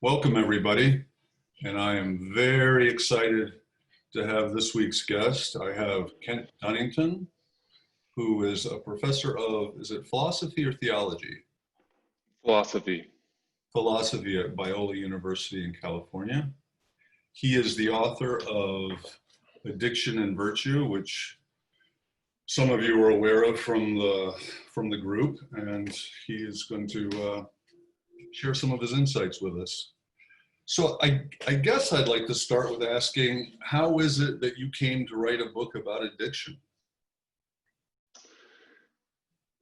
Welcome, everybody, and I am very excited to have this week's guest. I have Kent Dunnington, who is a professor of, is it philosophy or theology? Philosophy. Philosophy at Biola University in California. He is the author of Addiction and Virtue, which some of you are aware of from the group, and he is going to share some of his insights with us. So I guess I'd like to start with asking, how is it that you came to write a book about addiction?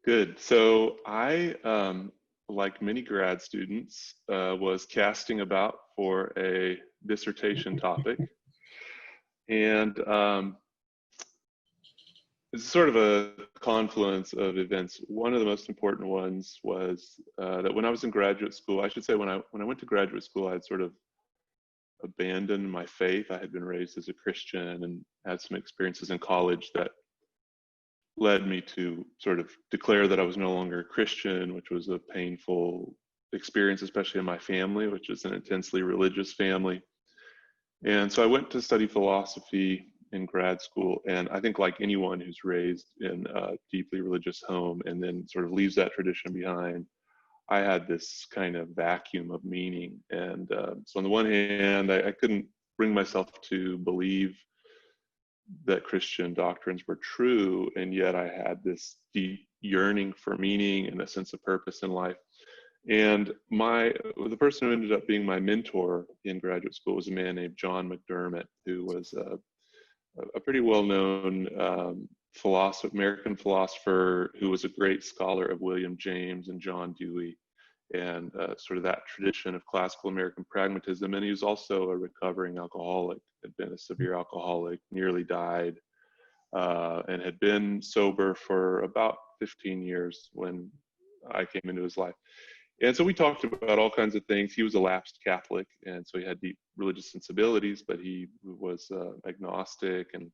Good. So I, like many grad students, was casting about for a dissertation topic. And it's sort of a confluence of events. One of the most important ones was that when I was in graduate school, I should say when I went to graduate school, I had sort of abandoned my faith. I had been raised as a Christian and had some experiences in college that led me to sort of declare that I was no longer a Christian, which was a painful experience, especially in my family, which is an intensely religious family. And so I went to study philosophy in grad school. And I think like anyone who's raised in a deeply religious home and then sort of leaves that tradition behind, I had this kind of vacuum of meaning. And so on the one hand, I couldn't bring myself to believe that Christian doctrines were true, and yet I had this deep yearning for meaning and a sense of purpose in life. And the person who ended up being my mentor in graduate school was a man named John McDermott, who was a pretty well-known American philosopher who was a great scholar of William James and John Dewey and sort of that tradition of classical American pragmatism. And he was also a recovering alcoholic, had been a severe alcoholic, nearly died, and had been sober for about 15 years when I came into his life. And so we talked about all kinds of things. He was a lapsed Catholic, and so he had deep religious sensibilities, but he was agnostic. And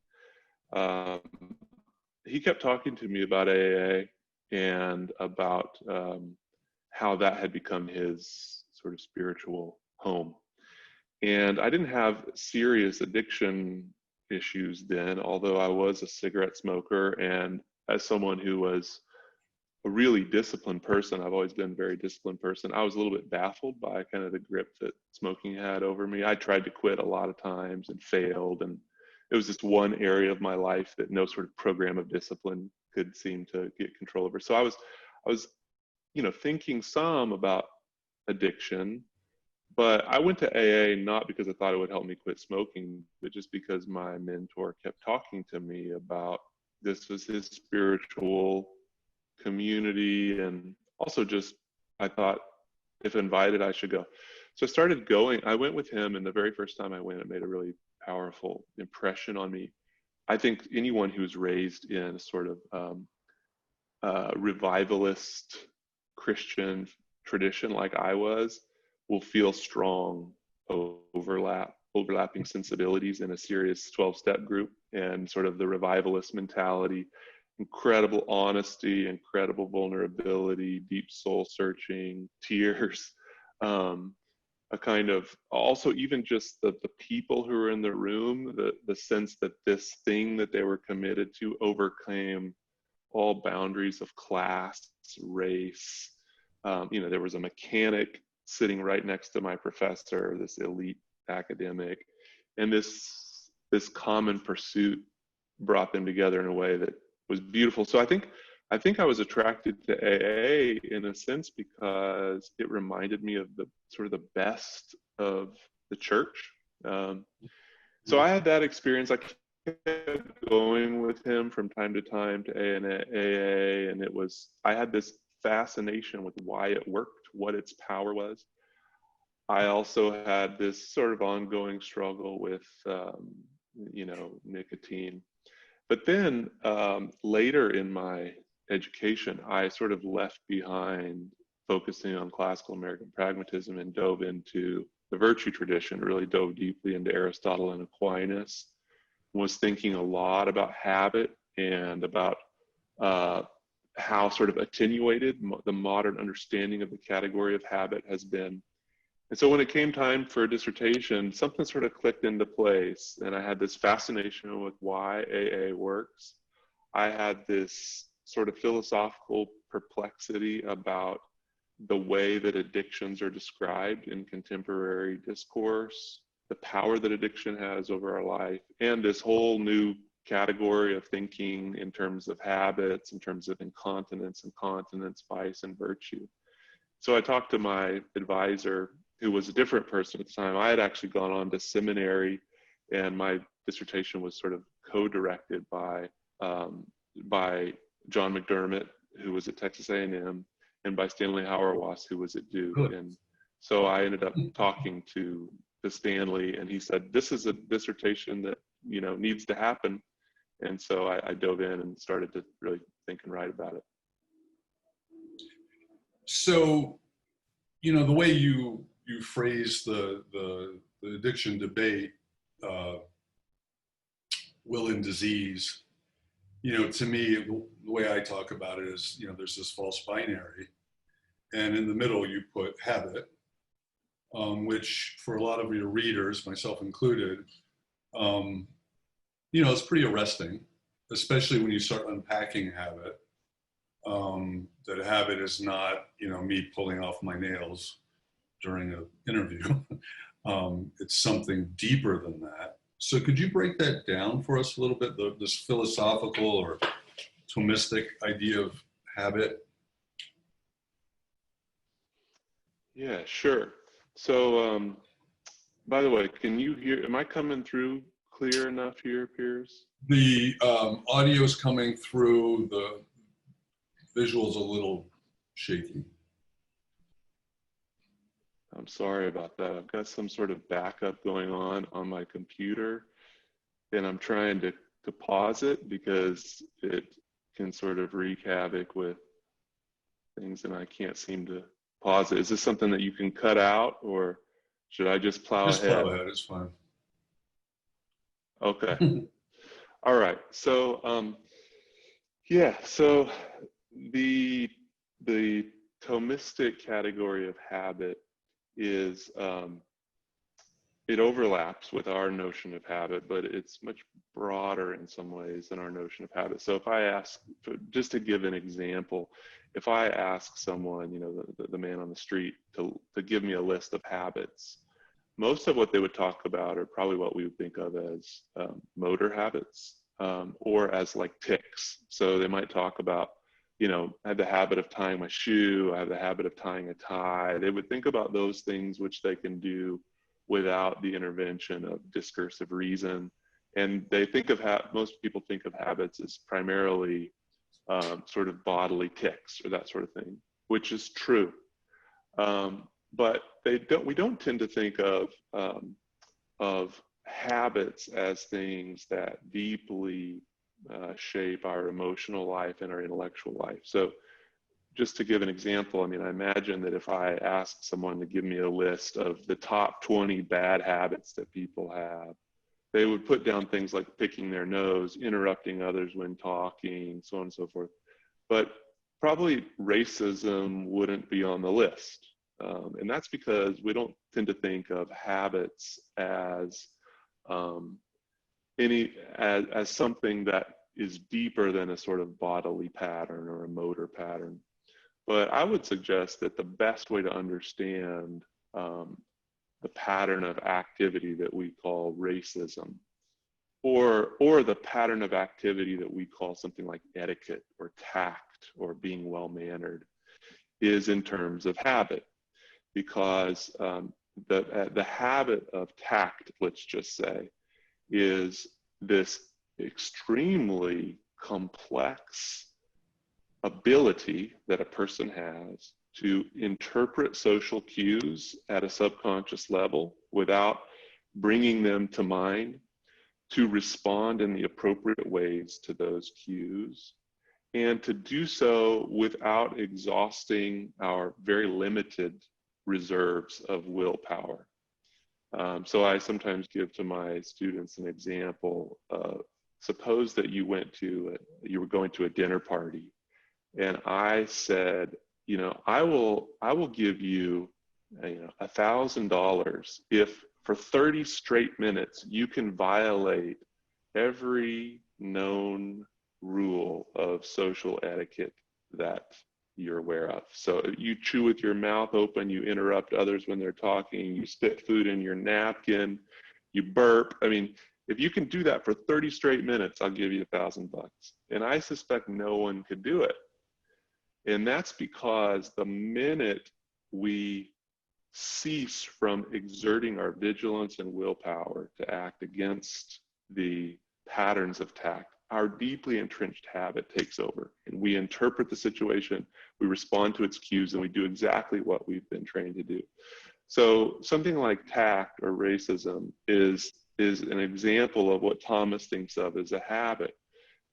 he kept talking to me about AA and about how that had become his sort of spiritual home. And I didn't have serious addiction issues then, although I was a cigarette smoker. And as someone who was a really disciplined person, I've always been a very disciplined person, I was a little bit baffled by kind of the grip that smoking had over me. I tried to quit a lot of times and failed. And it was just one area of my life that no sort of program of discipline could seem to get control over. So I was thinking some about addiction, but I went to AA not because I thought it would help me quit smoking, but just because my mentor kept talking to me about this was his spiritual community. And also just, I thought if invited, I should go. So I started going. I went with him, and the very first time I went, it made a really powerful impression on me. I think anyone who's raised in a sort of revivalist Christian tradition like I was will feel strong overlapping sensibilities in a serious 12-step group, and sort of the revivalist mentality, incredible honesty, incredible vulnerability, deep soul searching, tears, a kind of also even just the people who were in the room, the sense that this thing that they were committed to overcame all boundaries of class, race. There was a mechanic sitting right next to my professor, this elite academic, and this common pursuit brought them together in a way that was beautiful. So I think I was attracted to AA in a sense because it reminded me of the sort of the best of the church. So I had that experience. I kept going with him from time to time to AA, and I had this fascination with why it worked, what its power was. I also had this sort of ongoing struggle with, nicotine. But then later in my education, I sort of left behind focusing on classical American pragmatism and dove into the virtue tradition, really dove deeply into Aristotle and Aquinas, was thinking a lot about habit and about how sort of attenuated the modern understanding of the category of habit has been. And so when it came time for a dissertation, something sort of clicked into place, and I had this fascination with why AA works. I had this sort of philosophical perplexity about the way that addictions are described in contemporary discourse, the power that addiction has over our life, and this whole new category of thinking in terms of habits, in terms of incontinence and continence, vice and virtue. So I talked to my advisor, who was a different person at the time. I had actually gone on to seminary, and my dissertation was sort of co-directed by John McDermott, who was at Texas A&M, and by Stanley Hauerwas, who was at Duke. Good. And so I ended up talking to Stanley, and he said, "This is a dissertation that needs to happen." And so I dove in and started to really think and write about it. So, the way you phrase the addiction debate, will and disease, to me, the way I talk about it is, there's this false binary, and in the middle you put habit, which for a lot of your readers, myself included, it's pretty arresting, especially when you start unpacking habit. That habit is not, me pulling off my nails during an interview. It's something deeper than that. So could you break that down for us a little bit, this philosophical or Thomistic idea of habit? Yeah, sure. So, by the way, can you hear, am I coming through clear enough here, Piers? The audio is coming through, the visual's a little shaky. I'm sorry about that. I've got some sort of backup going on my computer, and I'm trying to pause it because it can sort of wreak havoc with things, and I can't seem to pause it. Is this something that you can cut out, or should I just plow Just ahead? plow ahead, it's fine. Okay. All right. So, yeah. So the Thomistic category of habit is it overlaps with our notion of habit, but it's much broader in some ways than our notion of habit. So if I ask, just to give an example, if I ask someone, the man on the street to give me a list of habits, most of what they would talk about are probably what we would think of as motor habits, or as like tics. So they might talk about, I have the habit of tying my shoe, I have the habit of tying a tie. They would think about those things which they can do without the intervention of discursive reason. And they think of, most people think of habits as primarily sort of bodily tics or that sort of thing, which is true. But we don't tend to think of habits as things that deeply shape our emotional life and our intellectual life. So just to give an example, I imagine that if I asked someone to give me a list of the top 20 bad habits that people have, they would put down things like picking their nose, interrupting others when talking, so on and so forth. But probably racism wouldn't be on the list. And that's because we don't tend to think of habits as as something that is deeper than a sort of bodily pattern or a motor pattern. But I would suggest that the best way to understand the pattern of activity that we call racism, or the pattern of activity that we call something like etiquette or tact or being well-mannered, is in terms of habit. Because the habit of tact, let's just say, is this extremely complex ability that a person has to interpret social cues at a subconscious level without bringing them to mind, to respond in the appropriate ways to those cues, and to do so without exhausting our very limited reserves of willpower. So I sometimes give to my students an example. Suppose that you were going to a dinner party, and I said, I will give you $1,000 if for 30 straight minutes you can violate every known rule of social etiquette that you're aware of. So you chew with your mouth open, you interrupt others when they're talking, you spit food in your napkin, you burp. I mean, if you can do that for 30 straight minutes, I'll give you $1,000. And I suspect no one could do it. And that's because the minute we cease from exerting our vigilance and willpower to act against the patterns of tact, our deeply entrenched habit takes over, and we interpret the situation, we respond to its cues, and we do exactly what we've been trained to do. So something like tact or racism is an example of what Thomas thinks of as a habit.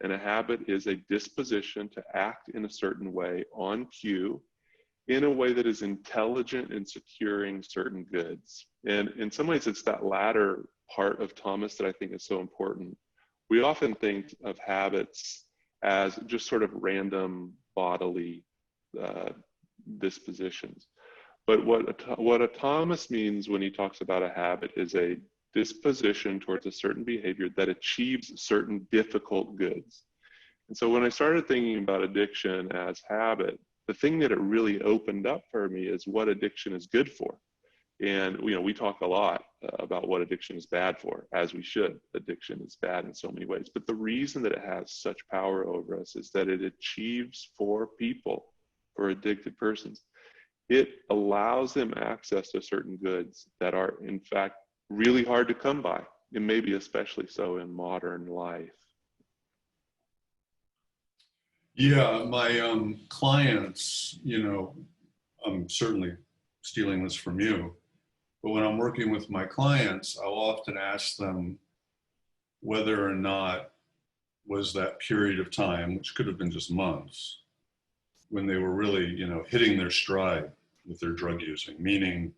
And a habit is a disposition to act in a certain way on cue, in a way that is intelligent in securing certain goods. And in some ways, it's that latter part of Thomas that I think is so important. We often think of habits as just sort of random bodily dispositions. But what a Thomas means when he talks about a habit is a disposition towards a certain behavior that achieves certain difficult goods. And so when I started thinking about addiction as habit, the thing that it really opened up for me is what addiction is good for. And we talk a lot about what addiction is bad for, as we should. Addiction is bad in so many ways. But the reason that it has such power over us is that it achieves for people, for addicted persons, it allows them access to certain goods that are, in fact, really hard to come by, and maybe especially so in modern life. Yeah, my clients, I'm certainly stealing this from you, but when I'm working with my clients, I'll often ask them whether or not was that period of time, which could have been just months, when they were really, hitting their stride with their drug using, meaning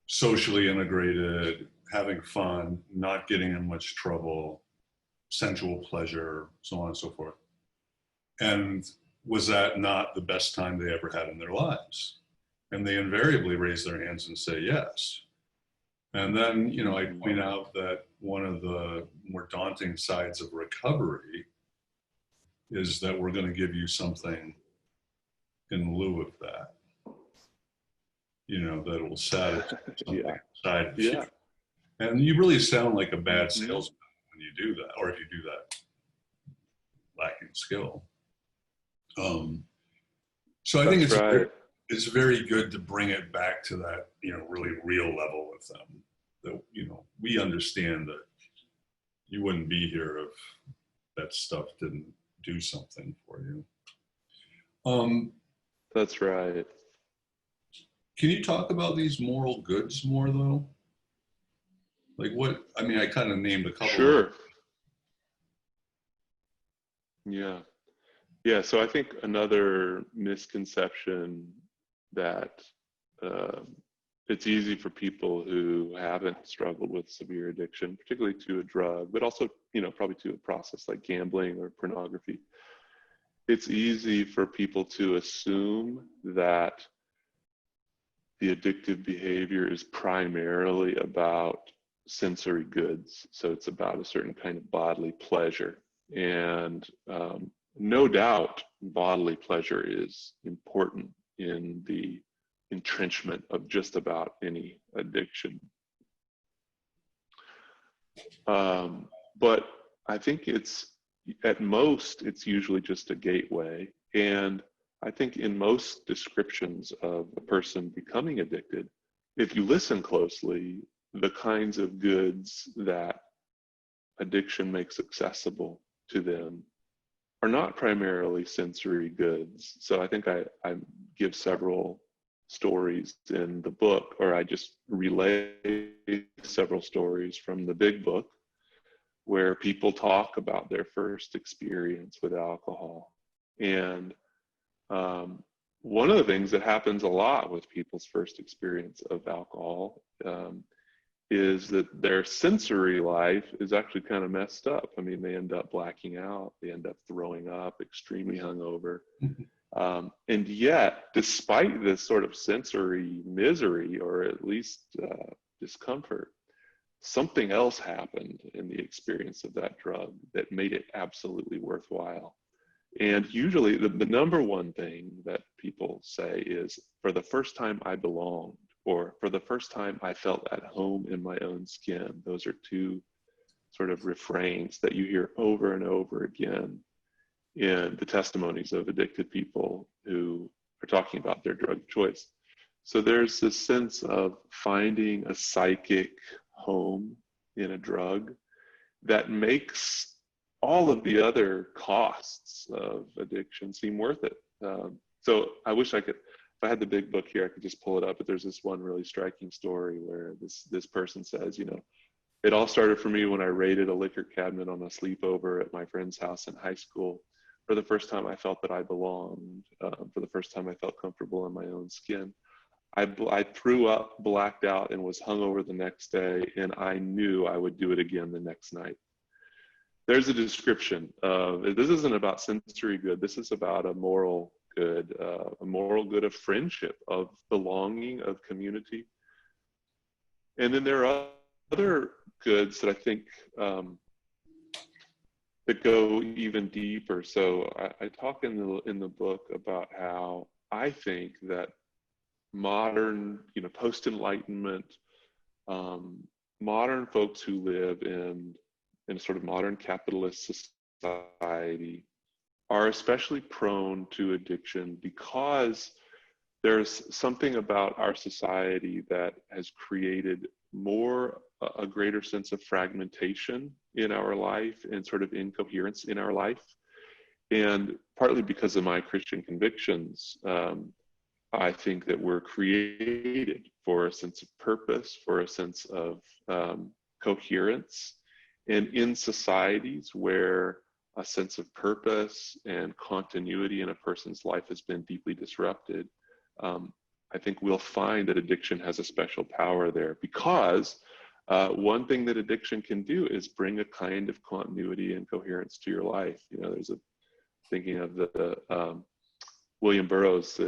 socially integrated, having fun, not getting in much trouble, sensual pleasure, so on and so forth. And was that not the best time they ever had in their lives? And they invariably raise their hands and say yes. And then, I point out that one of the more daunting sides of recovery is that we're going to give you something in lieu of that, that will satisfy something inside of you. And you really sound like a bad salesman when you do that, or if you do that lacking skill. So I think it's very good to bring it back to that, really real level with them. That, we understand that you wouldn't be here if that stuff didn't do something for you. That's right. Can you talk about these moral goods more, though? Like what? I mean, I kind of named a couple. Sure. Yeah. So I think another misconception that it's easy for people who haven't struggled with severe addiction, particularly to a drug, but also, probably to a process like gambling or pornography. It's easy for people to assume that the addictive behavior is primarily about sensory goods. So it's about a certain kind of bodily pleasure. And no doubt bodily pleasure is important in the entrenchment of just about any addiction. But I think at most, it's usually just a gateway. And I think in most descriptions of a person becoming addicted, if you listen closely, the kinds of goods that addiction makes accessible to them are not primarily sensory goods. So I think I give several stories in the book, or I just relay several stories from the big book where people talk about their first experience with alcohol. And one of the things that happens a lot with people's first experience of alcohol is that their sensory life is actually kind of messed up. I mean, they end up blacking out, they end up throwing up, extremely hungover. And yet, despite this sort of sensory misery, or at least discomfort, something else happened in the experience of that drug that made it absolutely worthwhile. And usually the number one thing that people say is, for the first time I belonged, or for the first time I felt at home in my own skin. Those are two sort of refrains that you hear over and over again in the testimonies of addicted people who are talking about their drug choice. So there's this sense of finding a psychic home in a drug that makes all of the other costs of addiction seem worth it. So I wish I could, if I had the big book here, I could just pull it up, but there's this one really striking story where this person says, you know, it all started for me when I raided a liquor cabinet on a sleepover at my friend's house in high school. For the first time, I felt that I belonged. For the first time, I felt comfortable in my own skin. I threw up, blacked out, and was hungover the next day, and I knew I would do it again the next night. There's a description of, this isn't about sensory good, this is about a moral good of friendship, of belonging, of community. And then there are other goods that I think that go even deeper. So I talk in the book about how I think that modern, post-Enlightenment, modern folks who live in a sort of modern capitalist society are especially prone to addiction because there's something about our society that has created a greater sense of fragmentation in our life and sort of incoherence in our life. And partly because of my Christian convictions, I think that we're created for a sense of purpose, for a sense of coherence. And in societies where a sense of purpose and continuity in a person's life has been deeply disrupted, I think we'll find that addiction has a special power there, because one thing that addiction can do is bring a kind of continuity and coherence to your life. Thinking of the William Burroughs,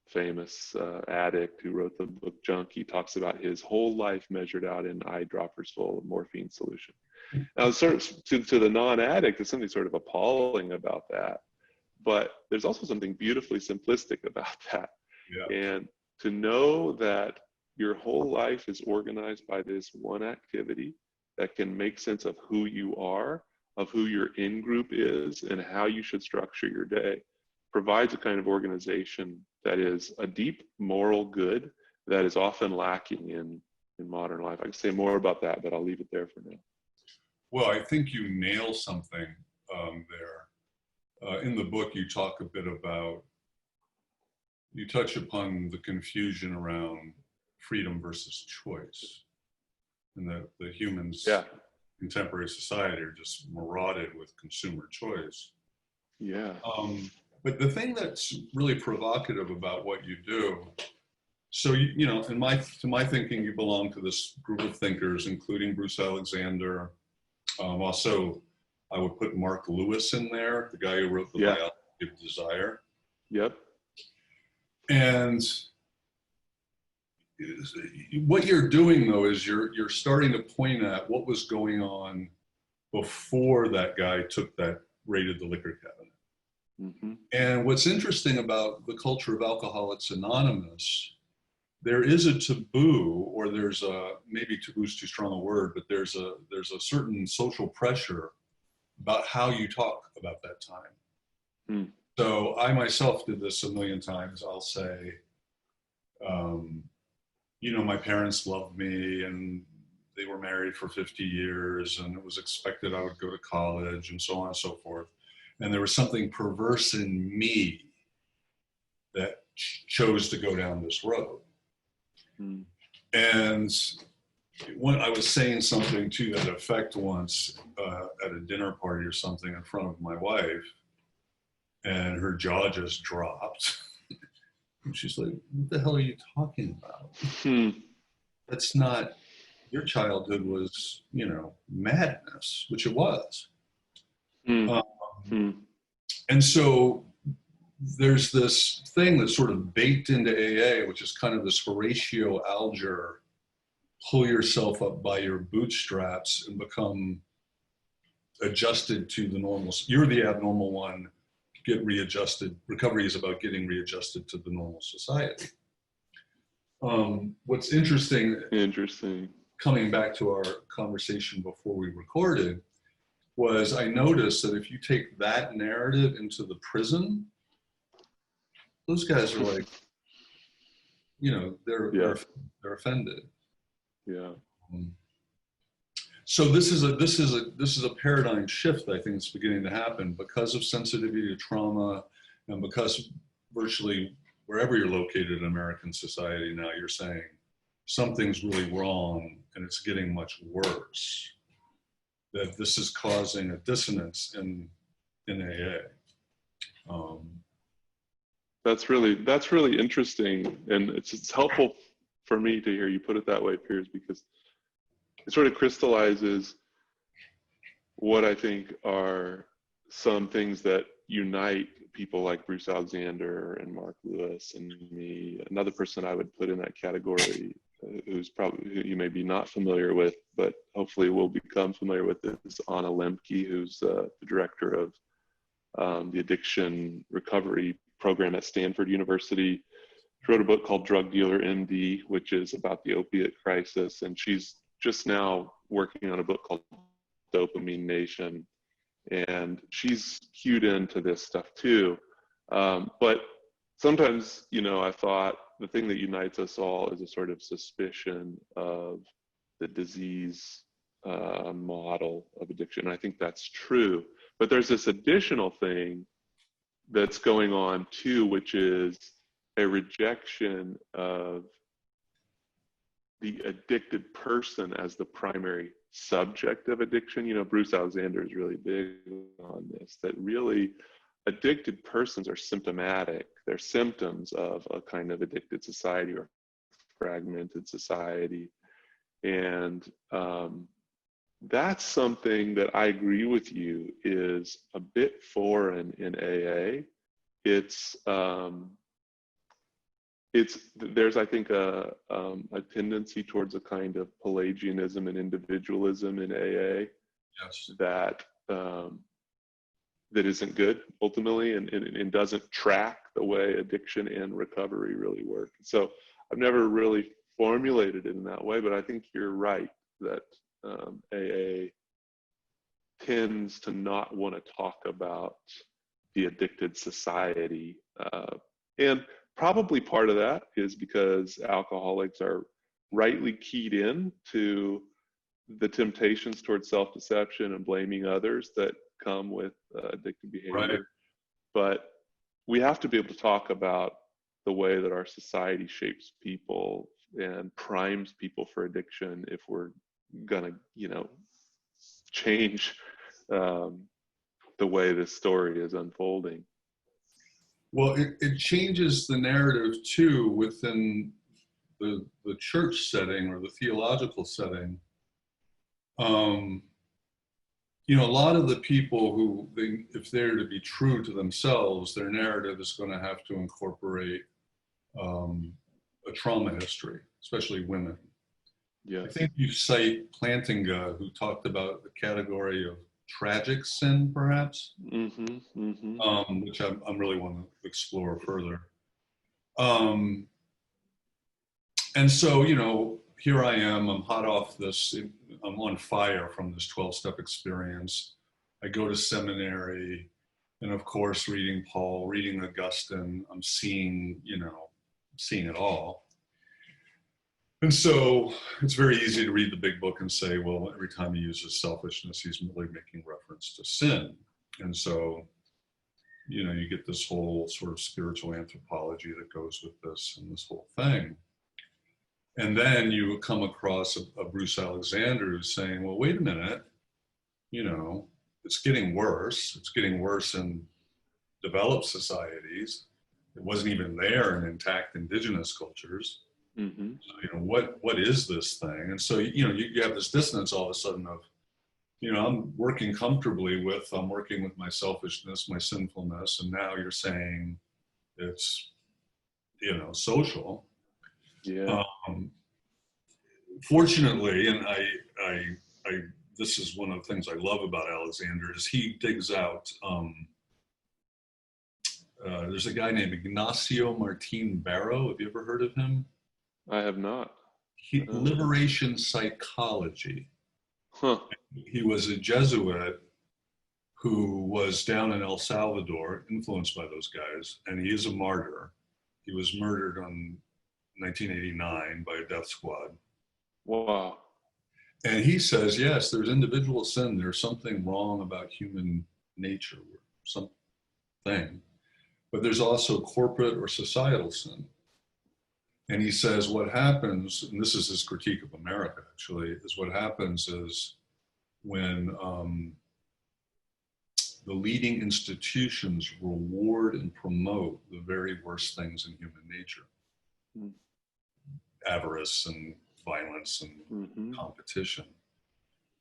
famous addict who wrote the book Junkie, talks about his whole life measured out in eyedroppers full of morphine solution. Now, sort of to the non-addict, there's something sort of appalling about that, but there's also something beautifully simplistic about that. Yeah. And to know that your whole life is organized by this one activity that can make sense of who you are, of who your in-group is, and how you should structure your day, provides a kind of organization that is a deep moral good that is often lacking in modern life. I can say more about that, but I'll leave it there for now. Well, I think you nail something there. In the book, you talk a bit about, you touch upon the confusion around freedom versus choice, and that the humans, contemporary society, are just marauded with consumer choice. Yeah. But the thing that's really provocative about what you do, so to my thinking, you belong to this group of thinkers, including Bruce Alexander. Also, I would put Mark Lewis in there, the guy who wrote the Biology of Desire. Yep. And what you're doing, though, is you're starting to point at what was going on before that guy raided the liquor cabinet. Mm-hmm. And what's interesting about the culture of Alcoholics Anonymous, there is a taboo, or maybe taboo is too strong a word, but there's a certain social pressure about how you talk about that time. Mm. So I myself did this a million times. I'll say, my parents loved me and they were married for 50 years and it was expected I would go to college and so on and so forth. And there was something perverse in me that chose to go down this road. Mm. And when I was saying something to that effect once at a dinner party or something in front of my wife, and her jaw just dropped. And she's like, what the hell are you talking about? That's not, your childhood was, madness, which it was. And so there's this thing that's sort of baked into AA, which is kind of this Horatio Alger, pull yourself up by your bootstraps and become adjusted to the normal. You're the abnormal one, get readjusted. Recovery is about getting readjusted to the normal society. What's interesting, coming back to our conversation before we recorded, was I noticed that if you take that narrative into the prison, those guys are like, you know, they're offended. Yeah. So this is a paradigm shift I think is beginning to happen because of sensitivity to trauma, and because virtually wherever you're located in American society now, you're saying something's really wrong and it's getting much worse. That this is causing a dissonance in AA. That's really interesting, and it's helpful for me to hear you put it that way, Piers, because it sort of crystallizes what I think are some things that unite people like Bruce Alexander and Mark Lewis and me. Another person I would put in that category, who you may be not familiar with, but hopefully will become familiar with, is Anna Lemke, who's the director of the addiction recovery program at Stanford University. She wrote a book called Drug Dealer MD, which is about the opiate crisis, and she's just now working on a book called Dopamine Nation, and she's cued into this stuff too. But sometimes, you know, I thought the thing that unites us all is a sort of suspicion of the disease model of addiction. I think that's true. But there's this additional thing that's going on too, which is a rejection of the addicted person as the primary subject of addiction. You know, Bruce Alexander is really big on this, that really addicted persons are symptomatic. They're symptoms of a kind of addicted society or fragmented society. And that's something that I agree with you is a bit foreign in AA. There's, I think, a tendency towards a kind of Pelagianism and individualism in AA. Yes. That isn't good ultimately, and doesn't track the way addiction and recovery really work. So I've never really formulated it in that way, but I think you're right that AA tends to not want to talk about the addicted society. And probably part of that is because alcoholics are rightly keyed in to the temptations towards self-deception and blaming others that come with addictive behavior. Right. But we have to be able to talk about the way that our society shapes people and primes people for addiction if we're gonna, you know, change the way this story is unfolding. Well, it changes the narrative too within the church setting or the theological setting. You know, a lot of the people who, if they're to be true to themselves, their narrative is going to have to incorporate a trauma history, especially women. Yes. I think you cite Plantinga, who talked about the category of tragic sin, perhaps, which I really want to explore further. And so, you know, here I am, I'm hot off this, I'm on fire from this 12-step experience. I go to seminary, and of course, reading Paul, reading Augustine, I'm seeing, you know, seeing it all. And so it's very easy to read the big book and say, well, every time he uses selfishness, he's really making reference to sin. And so, you know, you get this whole sort of spiritual anthropology that goes with this and this whole thing. And then you come across a Bruce Alexander who's saying, well, wait a minute, you know, it's getting worse. It's getting worse in developed societies. It wasn't even there in intact indigenous cultures. Mm-hmm. So, you know, what is this thing? And so, you know, you have this dissonance all of a sudden of, you know, I'm working with my selfishness, my sinfulness, and now you're saying It's, social. Yeah. Um, Fortunately, and I, this is one of the things I love about Alexander is he digs out. There's a guy named Ignacio Martin Barrow. Have you ever heard of him? I have not. Liberation psychology. Huh. He was a Jesuit who was down in El Salvador, influenced by those guys, and he is a martyr. He was murdered on 1989 by a death squad. Wow. And he says, yes, there's individual sin. There's something wrong about human nature, something. But there's also corporate or societal sin. And he says what happens, and this is his critique of America actually, is what happens is when the leading institutions reward and promote the very worst things in human nature. Mm. Avarice and violence and Mm-hmm. competition.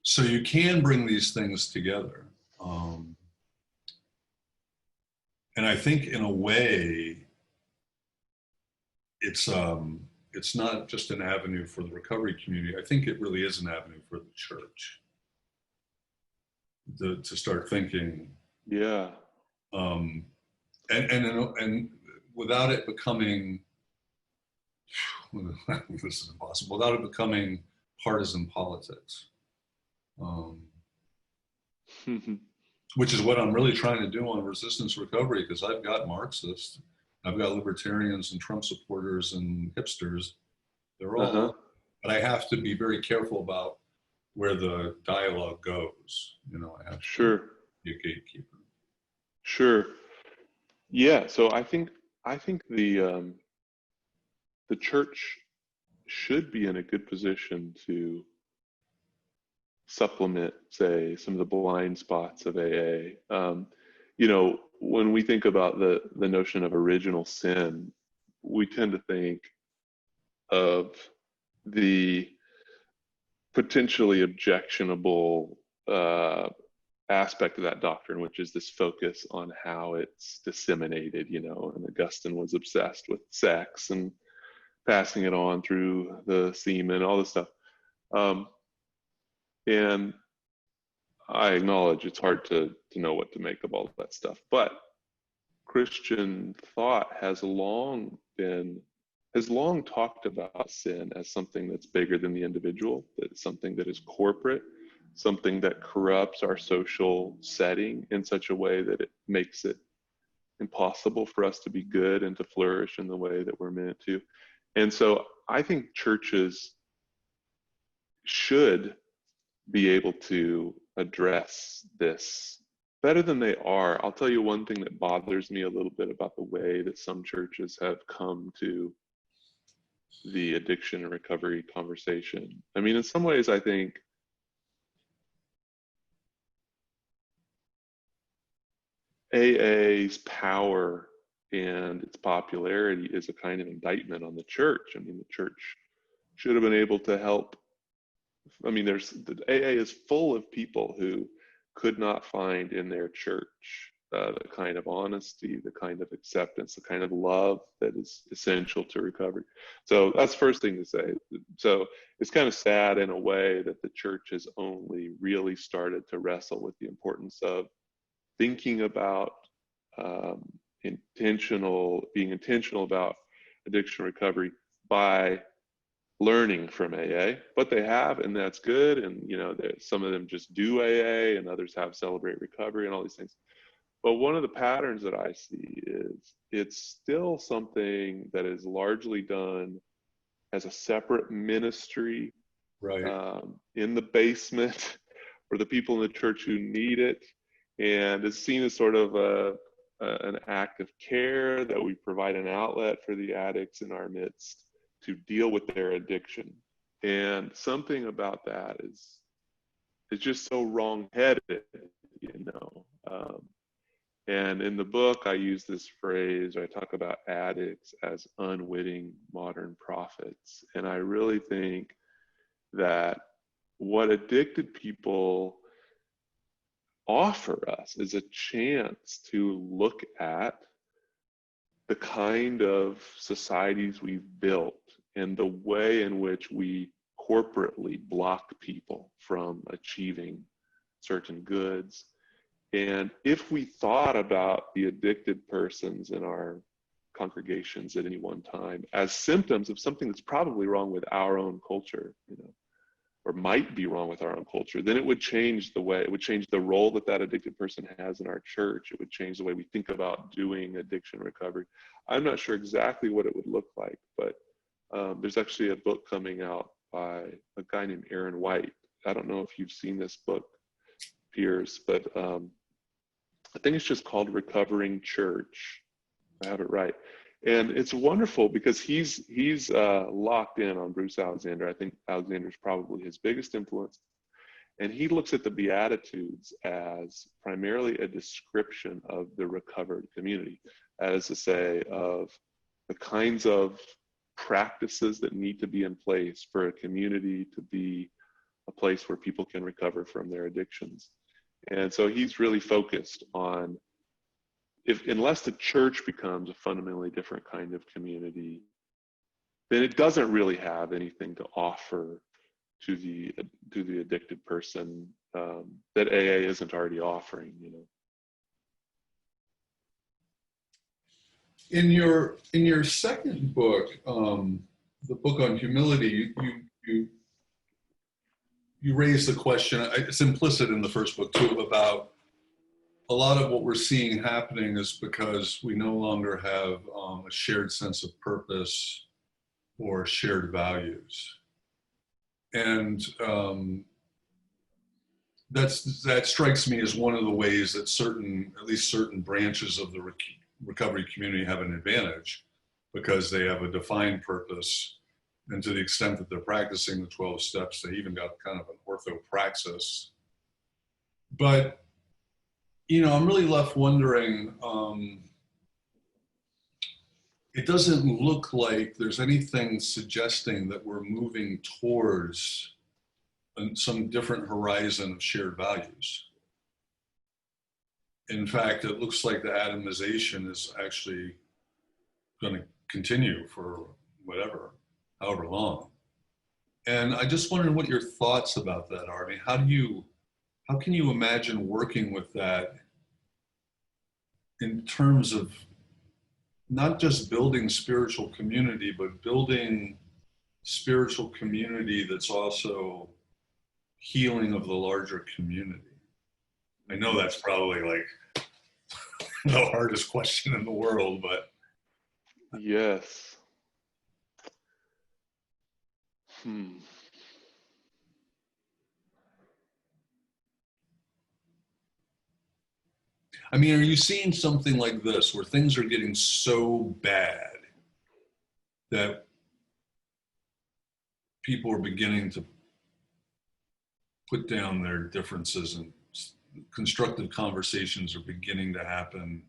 So you can bring these things together. And I think in a way, it's not just an avenue for the recovery community. I think it really is an avenue for the church to start thinking. Yeah. And without it becoming, this is impossible, without it becoming partisan politics. Which is what I'm really trying to do on resistance recovery, because I've got Marxists, I've got libertarians and Trump supporters and hipsters. They're all, but I have to be very careful about where the dialogue goes. I have to be a gatekeeper. Sure. Yeah. So I think the church should be in a good position to supplement, say, some of the blind spots of AA. When we think about the notion of original sin, we tend to think of the potentially objectionable aspect of that doctrine, which is this focus on how it's disseminated, and Augustine was obsessed with sex and passing it on through the semen, all this stuff. And I acknowledge it's hard to know what to make of all of that stuff, but Christian thought has long talked about sin as something that's bigger than the individual, that's something that is corporate, something that corrupts our social setting in such a way that it makes it impossible for us to be good and to flourish in the way that we're meant to. And so I think churches should be able to address this better than they are. I'll tell you one thing that bothers me a little bit about the way that some churches have come to the addiction and recovery conversation. I mean, in some ways, I think AA's power and its popularity is a kind of indictment on the church. I mean, the church should have been able to help. I mean, the AA is full of people who could not find in their church the kind of honesty, the kind of acceptance, the kind of love that is essential to recovery. So that's the first thing to say. So it's kind of sad in a way that the church has only really started to wrestle with the importance of thinking about being intentional about addiction recovery by learning from AA, but they have, and that's good. And some of them just do AA, and others have Celebrate Recovery and all these things. But one of the patterns that I see is it's still something that is largely done as a separate ministry, right? In the basement for the people in the church who need it, and is seen as sort of an act of care that we provide an outlet for the addicts in our midst to deal with their addiction. And something about that is just so wrong-headed, and in the book, I use this phrase, I talk about addicts as unwitting modern prophets. And I really think that what addicted people offer us is a chance to look at the kind of societies we've built and the way in which we corporately block people from achieving certain goods. And if we thought about the addicted persons in our congregations at any one time as symptoms of something that's probably wrong with our own culture, you know, or might be wrong with our own culture, then it would change the way, it would change the role that that addicted person has in our church. It would change the way we think about doing addiction recovery. I'm not sure exactly what it would look like, but there's actually a book coming out by a guy named Aaron White. I don't know if you've seen this book, Piers, but I think it's just called Recovering Church. I have it right. And it's wonderful because he's locked in on Bruce Alexander. I think Alexander's probably his biggest influence. And he looks at the Beatitudes as primarily a description of the recovered community, that is to say, of the kinds of practices that need to be in place for a community to be a place where people can recover from their addictions. And so he's really focused on, unless the church becomes a fundamentally different kind of community, then it doesn't really have anything to offer to the addicted person that AA isn't already offering, you know. In your second book, the book on humility, you raise the question. It's implicit in the first book too, about a lot of what we're seeing happening is because we no longer have a shared sense of purpose or shared values. And that strikes me as one of the ways that at least certain branches of the recovery community have an advantage, because they have a defined purpose. And to the extent that they're practicing the 12 steps, they even got kind of an orthopraxis. But you know, I'm really left wondering, it doesn't look like there's anything suggesting that we're moving towards some different horizon of shared values. In fact, it looks like the atomization is actually going to continue for however long. And I just wondered what your thoughts about that are. I mean, how can you imagine working with that in terms of not just building spiritual community, but building spiritual community that's also healing of the larger community? I know that's probably like the hardest question in the world, but. Yes. I mean, are you seeing something like this where things are getting so bad that people are beginning to put down their differences and constructive conversations are beginning to happen,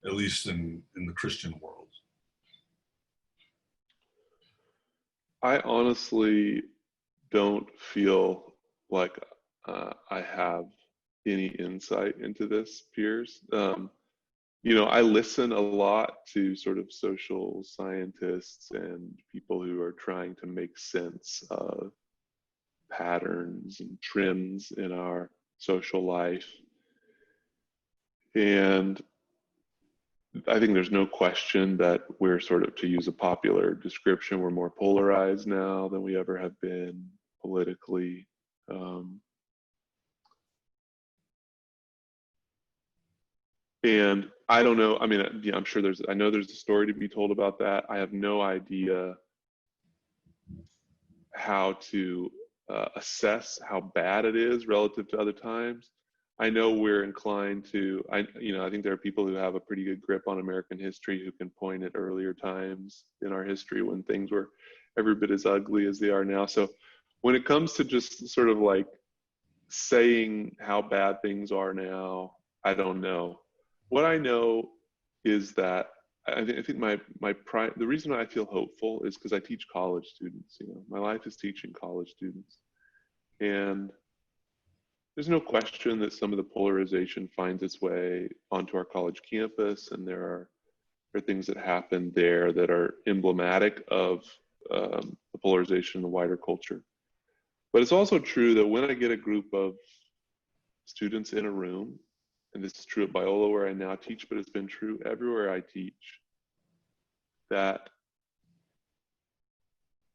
at least in the Christian world? I honestly don't feel like I have any insight into this, Piers. You know, I listen a lot to sort of social scientists and people who are trying to make sense of patterns and trends in our social life. And I think there's no question that we're sort of, to use a popular description, we're more polarized now than we ever have been politically. And I don't know, I mean, yeah, I'm sure I know there's a story to be told about that. I have no idea how to assess how bad it is relative to other times. I know we're inclined to, I think there are people who have a pretty good grip on American history who can point at earlier times in our history when things were every bit as ugly as they are now. So when it comes to just sort of like saying how bad things are now, I don't know. What I know is that I think the reason I feel hopeful is because I teach college students. You know, my life is teaching college students, and there's no question that some of the polarization finds its way onto our college campus, and there are or things that happen there that are emblematic of the polarization in the wider culture. But it's also true that when I get a group of students in a room, and this is true at Biola where I now teach, but it's been true everywhere I teach, that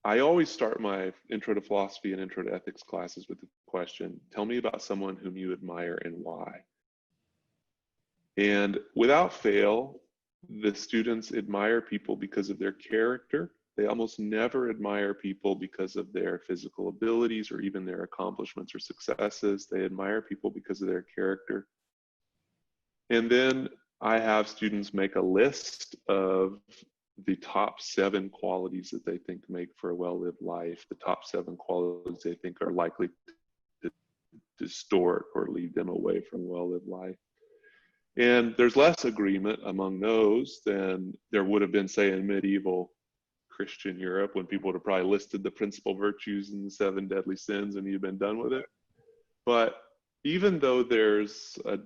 I always start my intro to philosophy and intro to ethics classes with the question, tell me about someone whom you admire and why. And without fail, the students admire people because of their character. They almost never admire people because of their physical abilities or even their accomplishments or successes. They admire people because of their character. And then I have students make a list of the top 7 qualities that they think make for a well-lived life, the top 7 qualities they think are likely to distort or lead them away from a well-lived life. And there's less agreement among those than there would have been, say, in medieval Christian Europe, when people would have probably listed the principal virtues and the 7 deadly sins and you've been done with it. But even though there's a,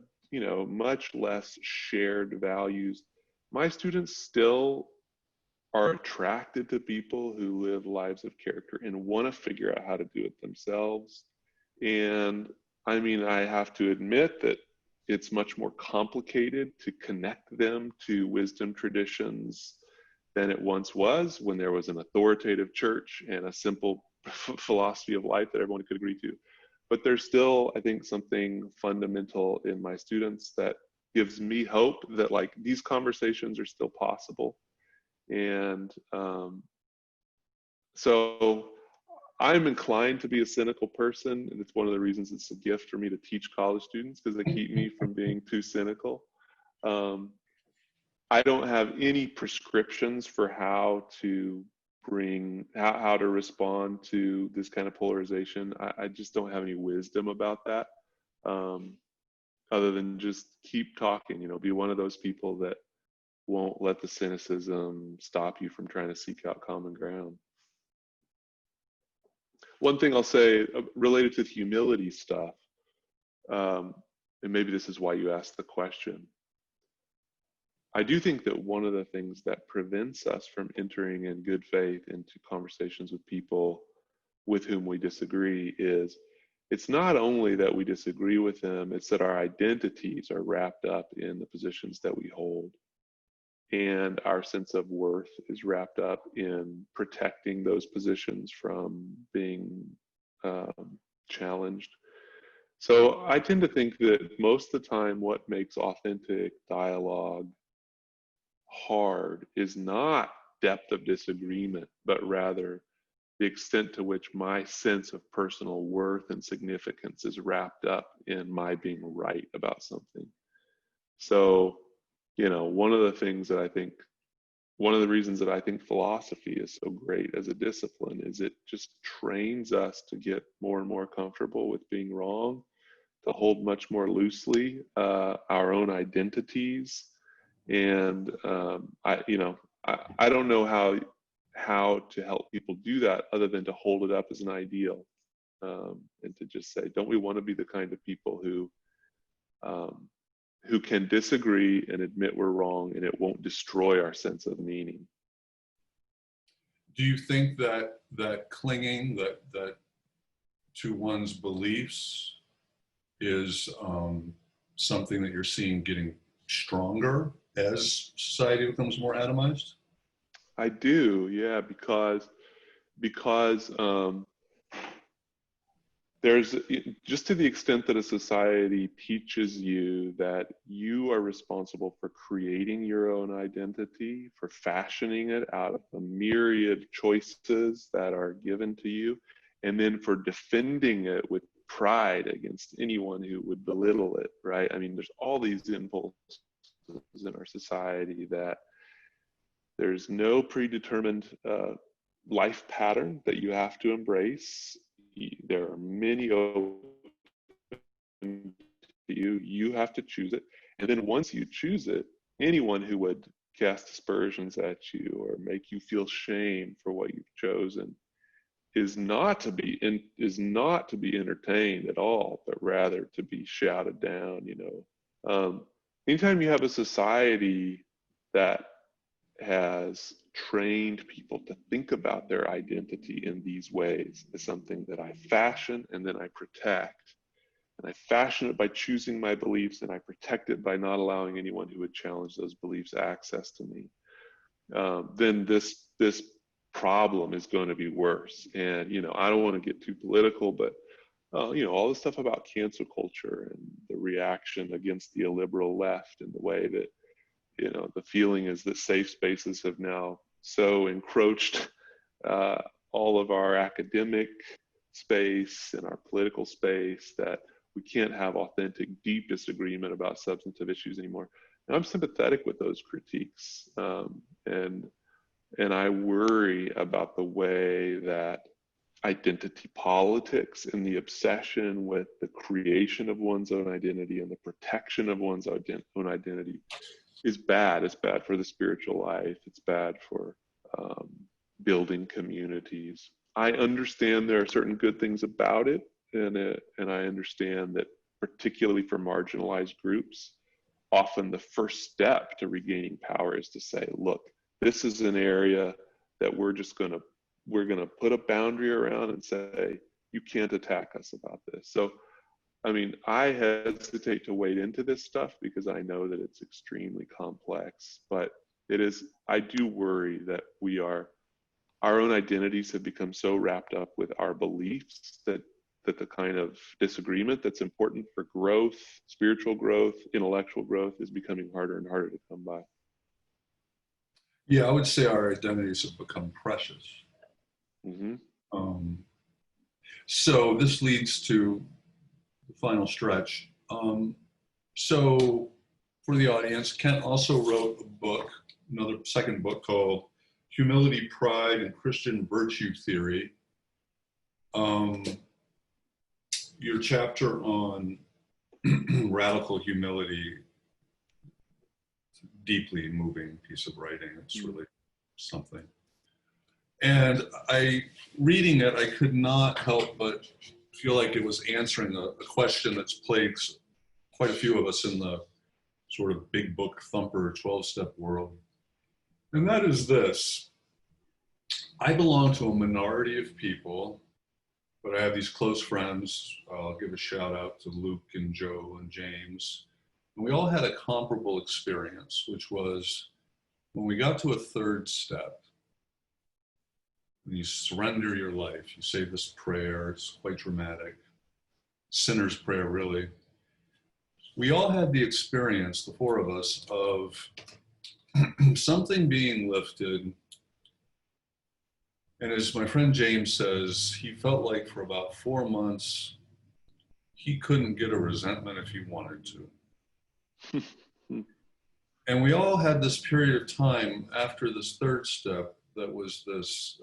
much less shared values, my students still are attracted to people who live lives of character and want to figure out how to do it themselves. And I mean, I have to admit that it's much more complicated to connect them to wisdom traditions than it once was, when there was an authoritative church and a simple philosophy of life that everyone could agree to. But there's still, I think, something fundamental in my students that gives me hope that like these conversations are still possible. And so I'm inclined to be a cynical person, and it's one of the reasons it's a gift for me to teach college students, because they keep me from being too cynical. I don't have any prescriptions for how to how to respond to this kind of polarization. I just don't have any wisdom about that, other than just keep talking, be one of those people that won't let the cynicism stop you from trying to seek out common ground. One thing I'll say related to the humility stuff, and maybe this is why you asked the question, I do think that one of the things that prevents us from entering in good faith into conversations with people with whom we disagree is it's not only that we disagree with them, it's that our identities are wrapped up in the positions that we hold. And our sense of worth is wrapped up in protecting those positions from being challenged. So I tend to think that most of the time what makes authentic dialogue hard is not depth of disagreement, but rather the extent to which my sense of personal worth and significance is wrapped up in my being right about something. So, one of the things that I think, one of the reasons that I think philosophy is so great as a discipline is it just trains us to get more and more comfortable with being wrong, to hold much more loosely our own identities. And I don't know how to help people do that other than to hold it up as an ideal, and to just say, don't we want to be the kind of people who can disagree and admit we're wrong, and it won't destroy our sense of meaning? Do you think that clinging that to one's beliefs is something that you're seeing getting stronger as society becomes more atomized? I do, yeah, because there's, just to the extent that a society teaches you that you are responsible for creating your own identity, for fashioning it out of the myriad choices that are given to you, and then for defending it with pride against anyone who would belittle it, right? I mean, there's all these impulses in our society that there's no predetermined life pattern that you have to embrace. There are many open to you. You have to choose it. And then once you choose it, anyone who would cast aspersions at you or make you feel shame for what you've chosen is not to be entertained at all, but rather to be shouted down. Anytime you have a society that has trained people to think about their identity in these ways as something that I fashion and then I protect. And I fashion it by choosing my beliefs, and I protect it by not allowing anyone who would challenge those beliefs access to me. Then this problem is going to be worse. And I don't want to get too political, but all the stuff about cancel culture and the reaction against the illiberal left, and the way that the feeling is that safe spaces have now so encroached all of our academic space and our political space that we can't have authentic, deep disagreement about substantive issues anymore. And I'm sympathetic with those critiques, and I worry about the way that identity politics and the obsession with the creation of one's own identity and the protection of one's own identity is bad. It's bad for the spiritual life. It's bad for building communities. I understand there are certain good things about it, and I understand that particularly for marginalized groups, often the first step to regaining power is to say, look, this is an area that we're going to put a boundary around and say, you can't attack us about this. So, I mean, I hesitate to wade into this stuff because I know that it's extremely complex, but I do worry that our own identities have become so wrapped up with our beliefs that the kind of disagreement that's important for growth, spiritual growth, intellectual growth, is becoming harder and harder to come by. Yeah, I would say our identities have become precious. Mm-hmm. So this leads to the final stretch. So for the audience, Kent also wrote a book, another second book called Humility, Pride, and Christian Virtue Theory. Your chapter on radical humility, deeply moving piece of writing. It's really something. And reading it, I could not help but feel like it was answering a question that's plagued quite a few of us in the sort of big book thumper 12-step world. And that is this: I belong to a minority of people, but I have these close friends. I'll give a shout out to Luke and Joe and James. And we all had a comparable experience, which was when we got to a third step, you surrender your life, you say this prayer, it's quite dramatic, sinner's prayer really. We all had the experience, the four of us, of something being lifted. And as my friend James says, he felt like for about 4 months, he couldn't get a resentment if he wanted to. And we all had this period of time after this third step that was this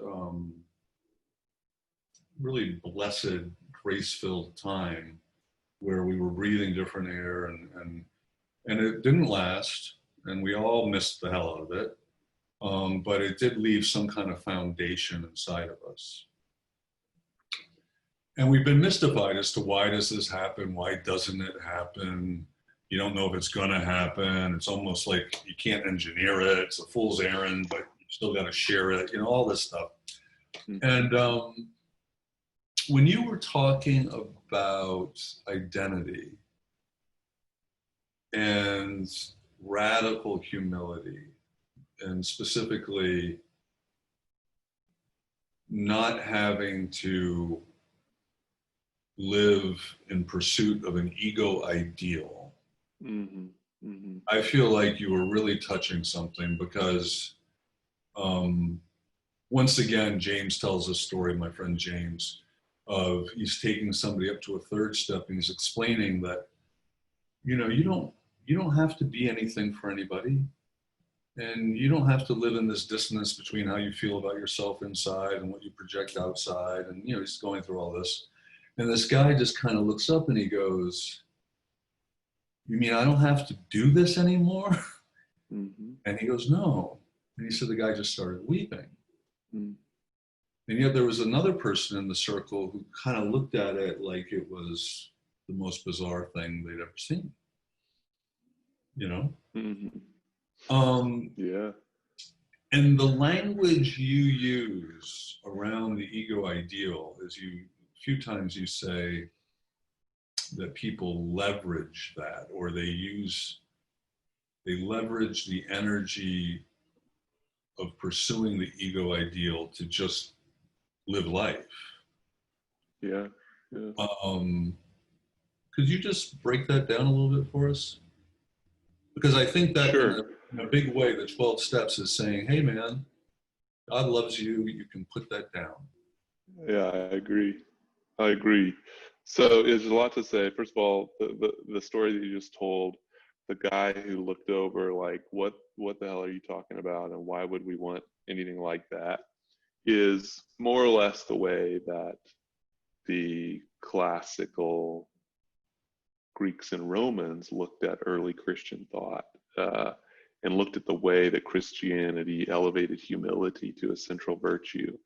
really blessed, grace-filled time where we were breathing different air, and it didn't last, and we all missed the hell out of it. But it did leave some kind of foundation inside of us. And we've been mystified as to why does this happen? Why doesn't it happen? You don't know if it's gonna happen. It's almost like you can't engineer it. It's a fool's errand, but you still gotta share it, all this stuff. And when you were talking about identity and radical humility, and specifically not having to live in pursuit of an ego ideal, I feel like you were really touching something because once again, James tells a story, my friend James, of he's taking somebody up to a third step and he's explaining that, you don't have to be anything for anybody. And you don't have to live in this dissonance between how you feel about yourself inside and what you project outside. And, he's going through all this. And this guy just kind of looks up and he goes, "You mean I don't have to do this anymore?" And he goes, "No." And he said the guy just started weeping. And yet there was another person in the circle who kind of looked at it like it was the most bizarre thing they'd ever seen. Yeah. And the language you use around the ego ideal is a few times you say that people leverage that, or they leverage the energy of pursuing the ego ideal to just live life. Yeah. Yeah. Could you just break that down a little bit for us? Because I think that Sure. in a big way, the 12 steps is saying, hey man, God loves you. You can put that down. Yeah, I agree. I agree. So there's a lot to say. First of all, the story that you just told, the guy who looked over like, what the hell are you talking about, and why would we want anything like that, is more or less the way that the classical Greeks and Romans looked at early Christian thought, and looked at the way that Christianity elevated humility to a central virtue.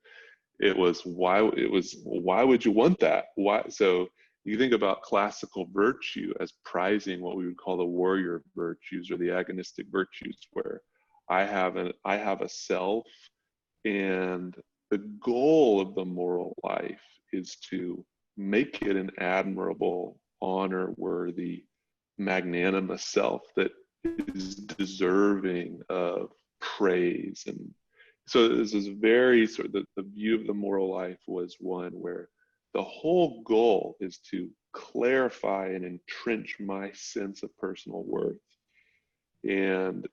Why would you want that? Why? So you think about classical virtue as prizing what we would call the warrior virtues or the agonistic virtues, where I have a self, and the goal of the moral life is to make it an admirable, honor-worthy, magnanimous self that is deserving of praise. And so this is very sort of the view of the moral life was one where the whole goal is to clarify and entrench my sense of personal worth. And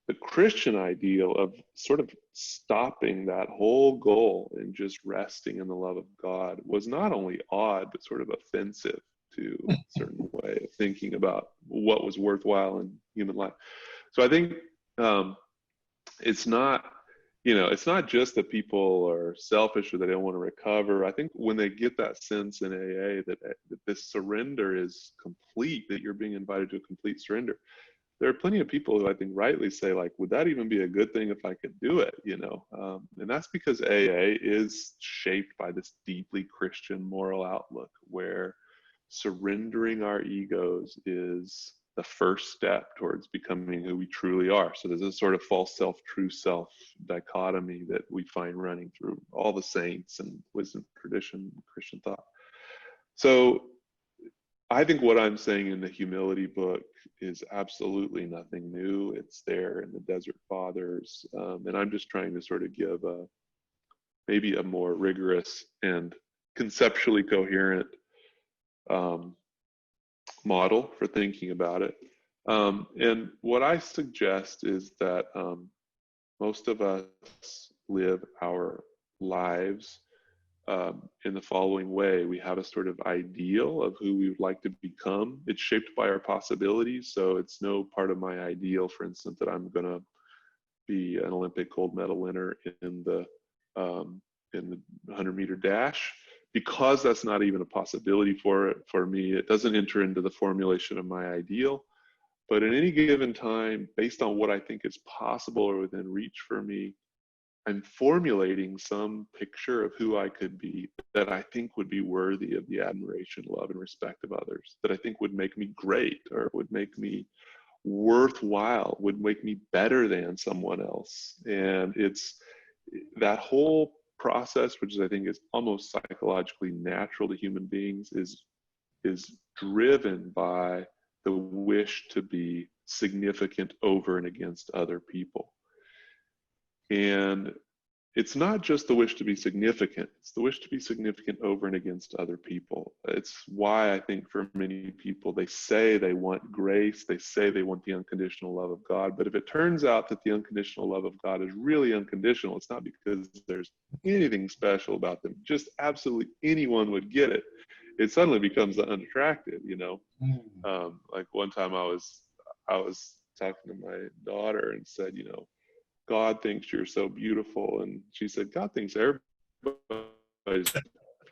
the Christian ideal of sort of stopping that whole goal and just resting in the love of God was not only odd, but sort of offensive to a certain way of thinking about what was worthwhile in human life. So I think it's not, it's not just that people are selfish or they don't want to recover. I think when they get that sense in AA that this surrender is complete, that you're being invited to a complete surrender, there are plenty of people who I think rightly say, like, would that even be a good thing if I could do it? And that's because AA is shaped by this deeply Christian moral outlook where surrendering our egos is the first step towards becoming who we truly are. So there's a sort of false self, true self dichotomy that we find running through all the saints and wisdom tradition, Christian thought. So I think what I'm saying in the humility book is absolutely nothing new. It's there in the Desert Fathers. And I'm just trying to sort of give maybe a more rigorous and conceptually coherent model for thinking about it. And what I suggest is that most of us live our lives in the following way. We have a sort of ideal of who we would like to become. It's shaped by our possibilities. So it's no part of my ideal, for instance, that I'm going to be an Olympic gold medal winner in the 100-meter dash, because that's not even a possibility for me. It doesn't enter into the formulation of my ideal. But at any given time, based on what I think is possible or within reach for me, I'm formulating some picture of who I could be that I think would be worthy of the admiration, love, and respect of others, that I think would make me great or would make me worthwhile, would make me better than someone else. And it's that whole process, which I think is almost psychologically natural to human beings, is driven by the wish to be significant over and against other people. And it's not just the wish to be significant, it's the wish to be significant over and against other people. It's why I think for many people, they say they want grace, they say they want the unconditional love of God, but if it turns out that the unconditional love of God is really unconditional, it's not because there's anything special about them, just absolutely anyone would get it. It suddenly becomes unattractive, Like one time I was talking to my daughter and said, God thinks you're so beautiful. And she said, God thinks everybody's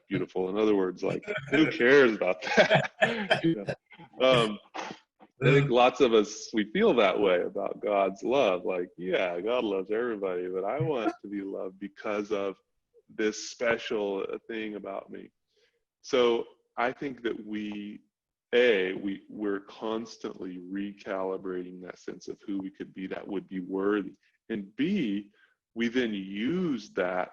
beautiful. In other words, like, who cares about that? I think lots of us, we feel that way about God's love. Like, yeah, God loves everybody, but I want to be loved because of this special thing about me. So I think that we're constantly recalibrating that sense of who we could be that would be worthy. And B, we then use that,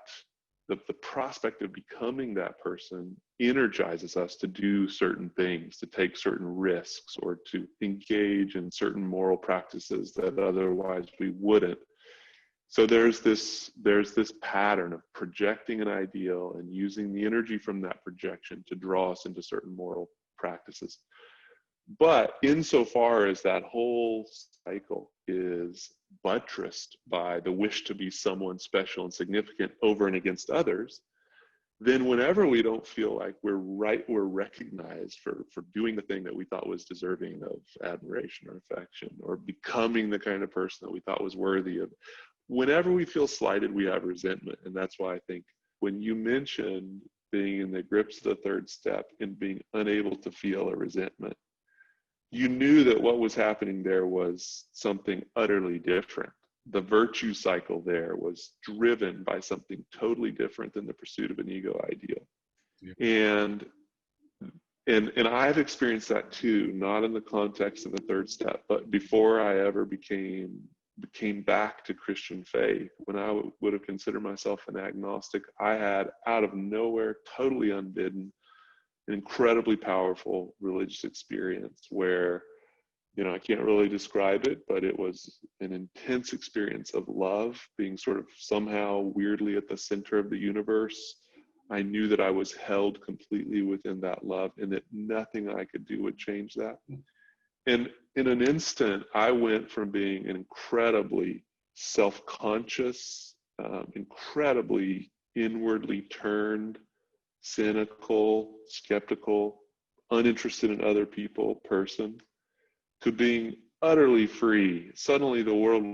the prospect of becoming that person energizes us to do certain things, to take certain risks, or to engage in certain moral practices that otherwise we wouldn't. So there's this pattern of projecting an ideal and using the energy from that projection to draw us into certain moral practices. But insofar as that whole cycle is buttressed by the wish to be someone special and significant over and against others, then whenever we don't feel like we're recognized for doing the thing that we thought was deserving of admiration or affection, or becoming the kind of person that we thought was worthy of, whenever we feel slighted, we have resentment. And that's why I think when you mentioned being in the grips of the third step and being unable to feel a resentment, you knew that what was happening there was something utterly different. The virtue cycle there was driven by something totally different than the pursuit of an ego ideal. Yeah. And I've experienced that too, not in the context of the third step, but before I ever came back to Christian faith, when I would have considered myself an agnostic, I had, out of nowhere, totally unbidden, an incredibly powerful religious experience where, I can't really describe it, but it was an intense experience of love, being sort of somehow weirdly at the center of the universe. I knew that I was held completely within that love, and that nothing I could do would change that. And in an instant, I went from being an incredibly self-conscious, incredibly inwardly turned, cynical, skeptical, uninterested in other people person, to being utterly free. Suddenly the world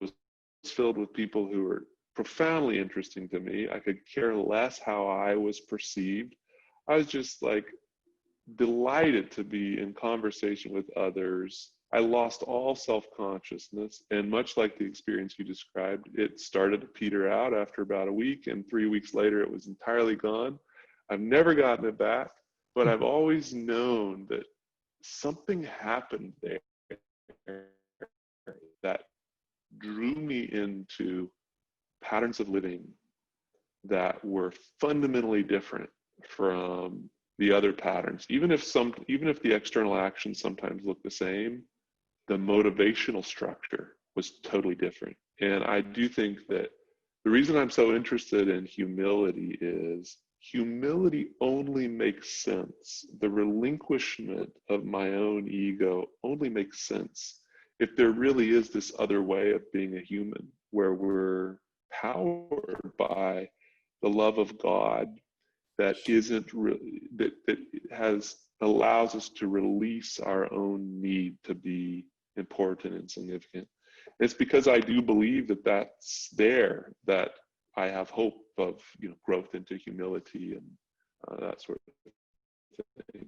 was filled with people who were profoundly interesting to me. I could care less how I was perceived. I was just like delighted to be in conversation with others. I lost all self-consciousness, and much like the experience you described, it started to peter out after about a week, and 3 weeks later it was entirely gone. I've never gotten it back, but I've always known that something happened there that drew me into patterns of living that were fundamentally different from the other patterns. Even if the external actions sometimes look the same, the motivational structure was totally different. And I do think that the reason I'm so interested in humility is humility only makes sense. The relinquishment of my own ego only makes sense if there really is this other way of being a human, where we're powered by the love of God that isn't really, that allows us to release our own need to be important and significant. It's because I do believe that that's there that I have hope of growth into humility and that sort of thing.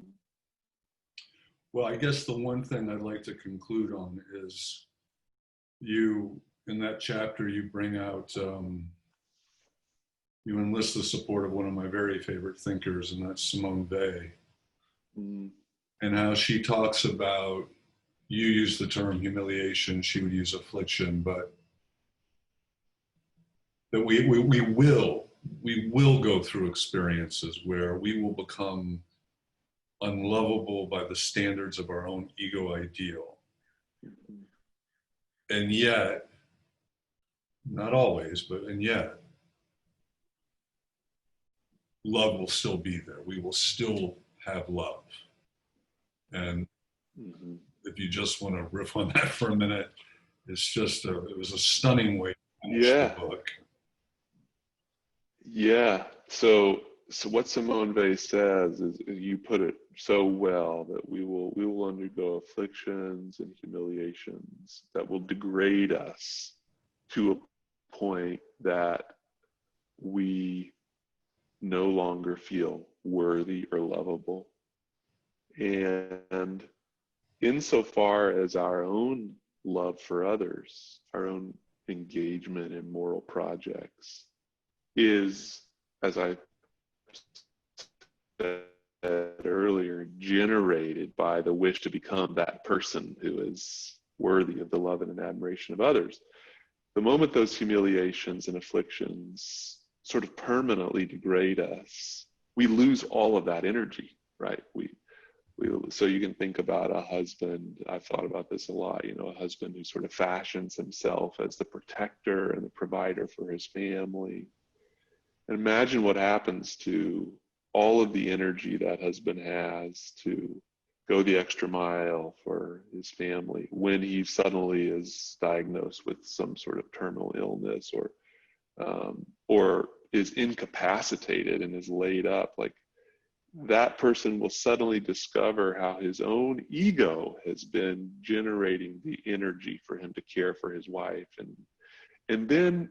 Well, I guess the one thing I'd like to conclude on is you, in that chapter, you bring out, you enlist the support of one of my very favorite thinkers, and that's Simone Weil. Mm. And how she talks about, you use the term humiliation, she would use affliction, but that we will go through experiences where we will become unlovable by the standards of our own ego ideal. And yet, not always, and yet, love will still be there. We will still have love. And if you just want to riff on that for a minute, it's just, it was a stunning way to finish the book. Yeah. So what Simone Weil says is, you put it so well, that we will undergo afflictions and humiliations that will degrade us to a point that we no longer feel worthy or lovable. And insofar as our own love for others, our own engagement in moral projects is, as I said earlier, generated by the wish to become that person who is worthy of the love and admiration of others, the moment those humiliations and afflictions sort of permanently degrade us, we lose all of that energy, right? So you can think about a husband. I've thought about this a lot, a husband who sort of fashions himself as the protector and the provider for his family. And imagine what happens to all of the energy that husband has to go the extra mile for his family when he suddenly is diagnosed with some sort of terminal illness, or is incapacitated and is laid up. Like, that person will suddenly discover how his own ego has been generating the energy for him to care for his wife. And then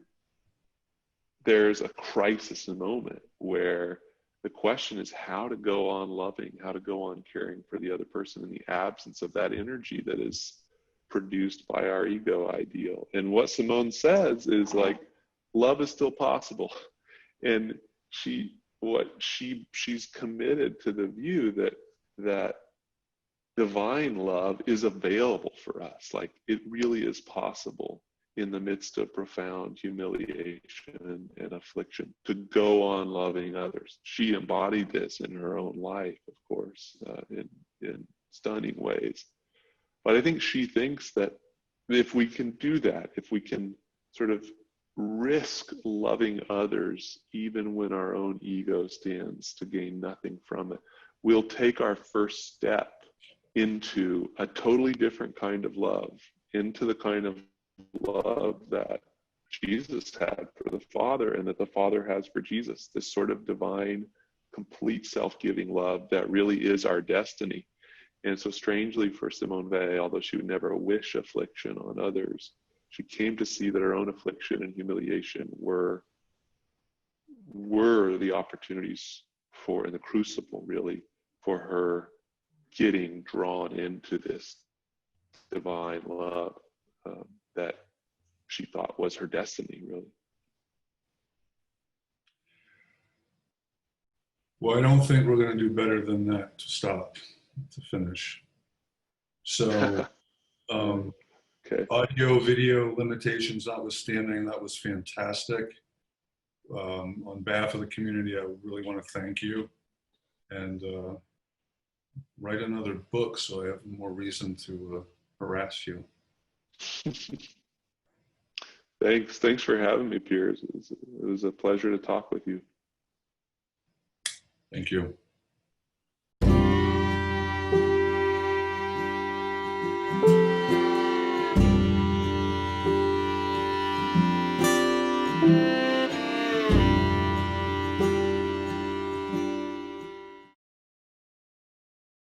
there's a crisis moment where the question is how to go on loving, how to go on caring for the other person in the absence of that energy that is produced by our ego ideal. And what Simone says is, like, love is still possible. And she's committed to the view that divine love is available for us. Like, it really is possible in the midst of profound humiliation and affliction to go on loving others. She embodied this in her own life, of course, in stunning ways. But I think she thinks that if we can do that, if we can sort of risk loving others even when our own ego stands to gain nothing from it, we'll take our first step into a totally different kind of love, into the kind of love that Jesus had for the Father and that the Father has for Jesus, this sort of divine, complete self-giving love that really is our destiny. And so strangely for Simone Weil, although she would never wish affliction on others, she came to see that her own affliction and humiliation were the opportunities for, in the crucible really, for her getting drawn into this divine love that she thought was her destiny, really. Well, I don't think we're going to do better than that to finish. So, Okay. audio, video limitations notwithstanding, that was fantastic. On behalf of the community, I really want to thank you, and write another book so I have more reason to harass you. Thanks for having me, Piers. It was a pleasure to talk with you. Thank you.